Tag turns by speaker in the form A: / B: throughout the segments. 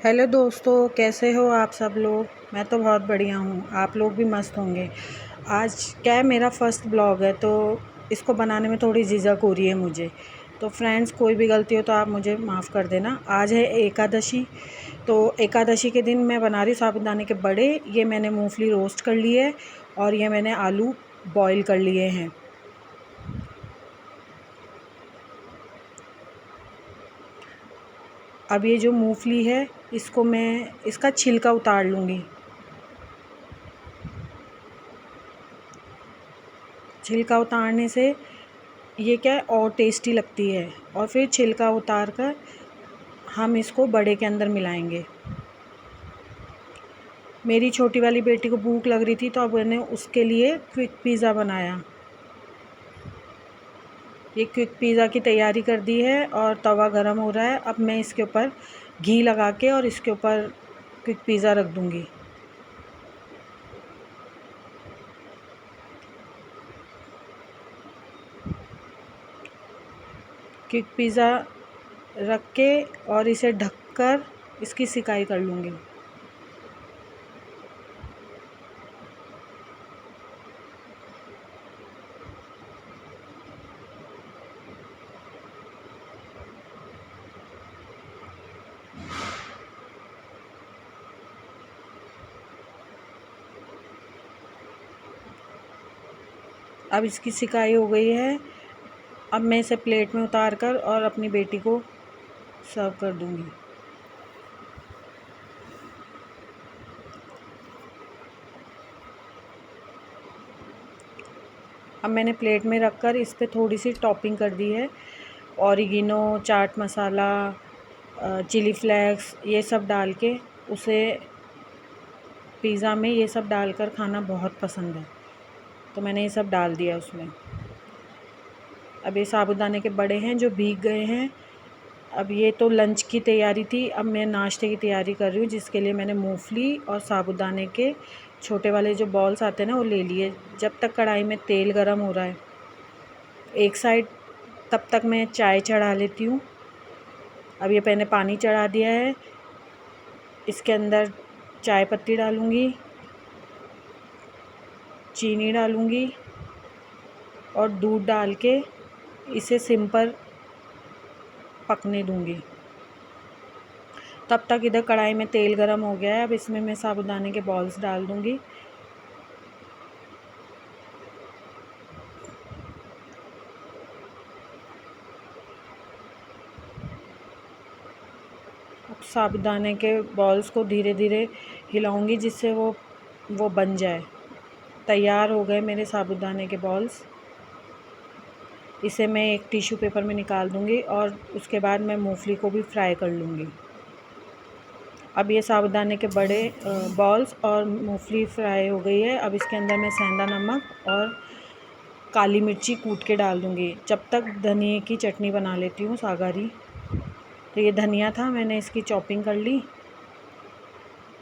A: Hello दोस्तों, कैसे हो आप सब लोग। मैं तो बहुत बढ़िया हूँ, आप लोग भी मस्त होंगे। आज क्या है, मेरा फर्स्ट ब्लॉग है तो इसको बनाने में थोड़ी झिझक हो रही है मुझे। तो फ्रेंड्स, कोई भी गलती हो तो आप मुझे माफ़ कर देना। आज है एकादशी, तो एकादशी के दिन मैं बना रही हूँ साबूदाने के बड़े। ये मैंने मूंगफली रोस्ट कर ली है और ये मैंने आलू बॉईल कर लिए हैं। अब ये जो मूंगफली है इसको मैं इसका छिलका उतार लूँगी। छिलका उतारने से ये क्या है, और टेस्टी लगती है। और फिर छिलका उतार कर हम इसको बड़े के अंदर मिलाएंगे। मेरी छोटी वाली बेटी को भूख लग रही थी तो अब मैंने उसके लिए क्विक पिज़्ज़ा बनाया। ये क्विक पिज़्ज़ा की तैयारी कर दी है और तवा गरम हो रहा है। अब मैं इसके ऊपर घी लगा के और इसके ऊपर क्विक पिज़्ज़ा रख दूँगी। क्विक पिज़्ज़ा रख के और इसे ढककर इसकी सिकाई कर लूँगी। अब इसकी सिकाई हो गई है। अब मैं इसे प्लेट में उतार कर और अपनी बेटी को सर्व कर दूँगी। अब मैंने प्लेट में रखकर इस पे थोड़ी सी टॉपिंग कर दी है। Oregano, chaat masala, chilli flakes, ये सब डाल के उसे पिज़्ज़ा में ये सब डालकर खाना बहुत पसंद है, तो मैंने ये सब डाल दिया उसमें। अब ये साबूदाने के बड़े हैं जो भीग गए हैं। अब ये तो लंच की तैयारी थी, अब मैं नाश्ते की तैयारी कर रही हूँ, जिसके लिए मैंने मूंगफली और साबूदाने के छोटे वाले जो बॉल्स आते हैं ना, वो ले लिए। जब तक कढ़ाई में तेल गरम हो रहा है एक साइड, तब तक मैं चाय चढ़ा लेती हूँ। अब ये मैंने पानी चढ़ा दिया है, इसके अंदर चाय पत्ती डालूँगी, चीनी डालूँगी और दूध डाल के इसे सिम पर पकने दूँगी। तब तक इधर कढ़ाई में तेल गरम हो गया है। अब इसमें मैं साबूदाने के बॉल्स डाल दूँगी। अब साबूदाने के बॉल्स को धीरे धीरे हिलाऊंगी जिससे वो बन जाए। तैयार हो गए मेरे साबूदाने के बॉल्स। इसे मैं एक टिश्यू पेपर में निकाल दूँगी और उसके बाद मैं मूंगफली को भी फ्राई कर लूँगी। अब ये साबूदाने के बड़े बॉल्स और मूंगफली फ्राई हो गई है। अब इसके अंदर मैं सेंधा नमक और काली मिर्ची कूट के डाल दूँगी। जब तक धनिए की चटनी बना लेती हूँ सागारी। तो ये धनिया था, मैंने इसकी चॉपिंग कर ली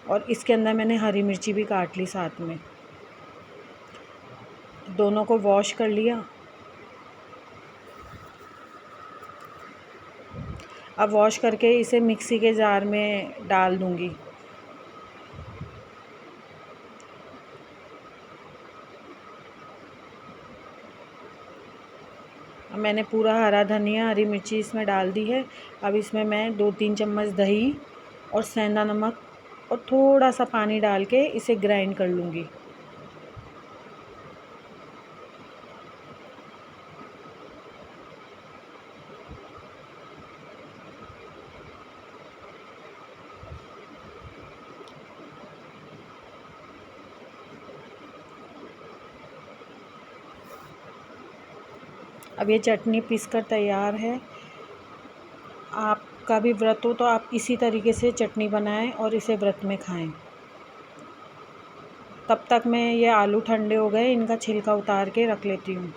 A: और इसके अंदर मैंने हरी मिर्ची भी काट ली साथ में। दोनों को वॉश कर लिया। अब वॉश करके इसे मिक्सी के जार में डाल दूँगी। अब मैंने पूरा हरा धनिया, हरी मिर्ची इसमें डाल दी है। अब इसमें मैं 2-3 चम्मच दही और सेंधा नमक और थोड़ा सा पानी डाल के इसे ग्राइंड कर लूँगी। अब ये चटनी पीसकर तैयार है। आपका भी व्रत हो तो आप इसी तरीके से चटनी बनाएं और इसे व्रत में खाएं। तब तक मैं ये आलू ठंडे हो गए, इनका छिलका उतार के रख लेती हूँ।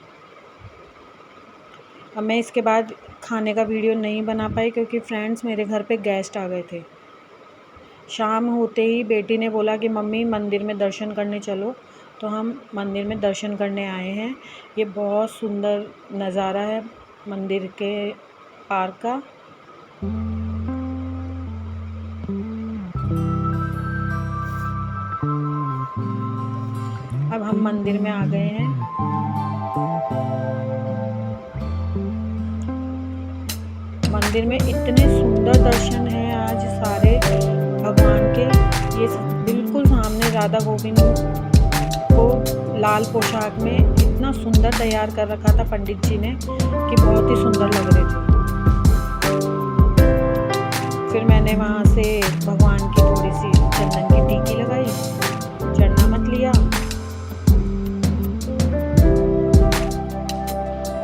A: अब मैं इसके बाद खाने का वीडियो नहीं बना पाई क्योंकि फ्रेंड्स, मेरे घर पे गेस्ट आ गए थे। शाम होते ही बेटी ने बोला कि मम्मी मंदिर में दर्शन करने चलो, तो हम मंदिर में दर्शन करने आए हैं। ये बहुत सुंदर नज़ारा है मंदिर के पार्क का। मंदिर में आ गए हैं। मंदिर में इतने सुंदर दर्शन हैं आज सारे भगवान के। ये बिल्कुल सामने राधा गोविंद को लाल पोशाक में इतना सुंदर तैयार कर रखा था पंडित जी ने कि बहुत ही सुंदर लग रहे थे। फिर मैंने वहाँ से भगवान की थोड़ी सी चंदन की टीकी लगाई, चरणामत लिया।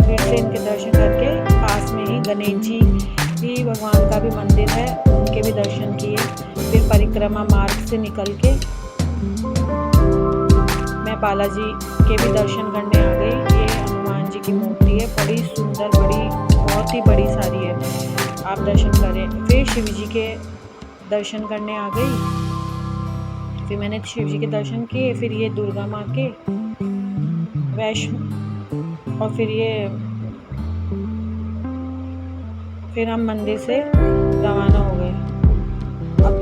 A: फिर से इनके दर्शन करके पास में ही गणेश जी भी भगवान का भी मंदिर है, उनके भी दर्शन किए। फिर परिक्रमा मार्ग से निकल के मैं बालाजी के भी दर्शन करने आ गई। ये हनुमान जी की मूर्ति है, बड़ी सुंदर, बहुत ही बड़ी सारी है, आप दर्शन करें। फिर शिव जी के दर्शन करने आ गई। फिर मैंने शिव जी के दर्शन किए। फिर ये दुर्गा माँ के वैष्णो, और फिर हम मंदिर से रवाना हो गए। अब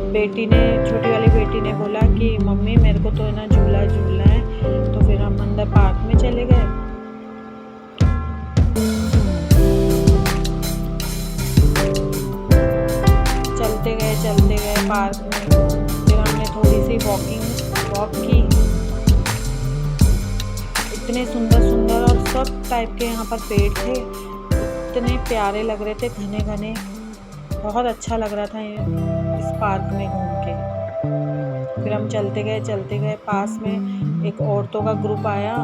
A: छोटी वाली बेटी ने बोला कि मम्मी मेरे को तो ना झूला झूलना है, तो फिर हम अंदर पार्क में चले गए। चलते गए पार्क में। फिर हमने थोड़ी सी वॉक की। इतने सुंदर और सब टाइप के यहाँ पर पेड़ थे, इतने प्यारे लग रहे थे, घने घने। बहुत अच्छा लग रहा था इस पार्क में घूम के। फिर हम चलते गए। पास में एक औरतों का ग्रुप आया,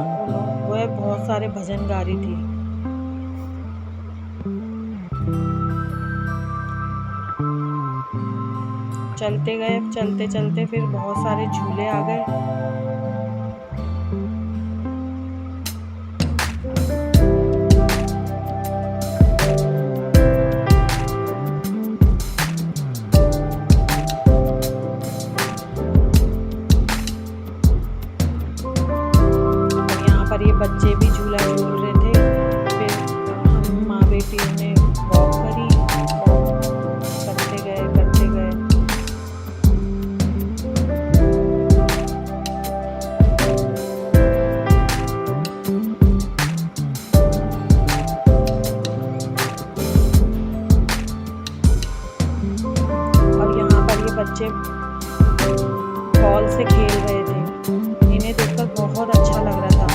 A: वह बहुत सारे भजन गा रही थी। चलते फिर बहुत सारे झूले आ गए। यहाँ पर ये बच्चे भी झूला झूल रहे थे। फिर हम माँ बेटी ने वॉक करी, करते गए। बच्चे बॉल से खेल रहे थे, इन्हें देखकर बहुत अच्छा लग रहा था।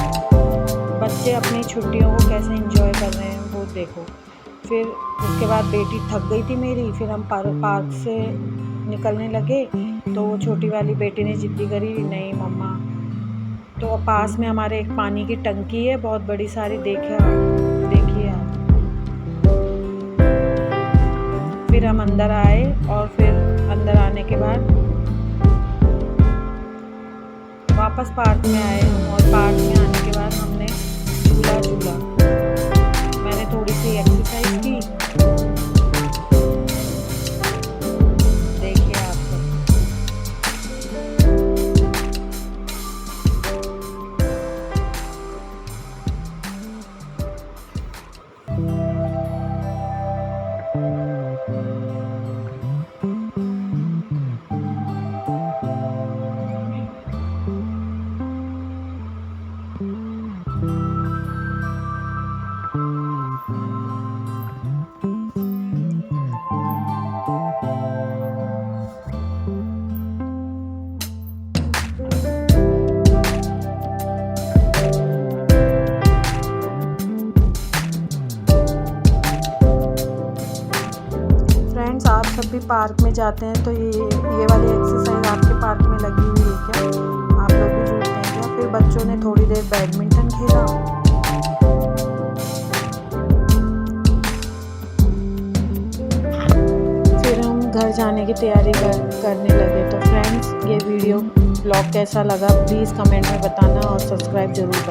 A: बच्चे अपनी छुट्टियों को कैसे एंजॉय कर रहे हैं वो देखो। फिर उसके बाद बेटी थक गई थी मेरी। फिर हम पार्क से निकलने लगे, तो वो छोटी वाली बेटी ने जिद्दी करी, नहीं मम्मा। तो पास में हमारे एक पानी की टंकी है, बहुत बड़ी सारी, देखिए आप। फिर हम अंदर आए, और फिर अंदर आने के बाद वापस पार्क में आए हम। और पार्क में आने के बाद हमने झूला। मैंने थोड़ी सी एक्सरसाइज की, देखिए आप। आप सब भी पार्क में जाते हैं तो ये वाली एक्सरसाइज आपके पार्क में लगी हुई है क्या? आप लोग भी जुड़ते हैं क्या? फिर बच्चों ने थोड़ी देर बैडमिंटन खेला। फिर हम घर जाने की तैयारी करने लगे। तो फ्रेंड्स, ये वीडियो ब्लॉग कैसा लगा प्लीज़ कमेंट में बताना, और सब्सक्राइब ज़रूर करना।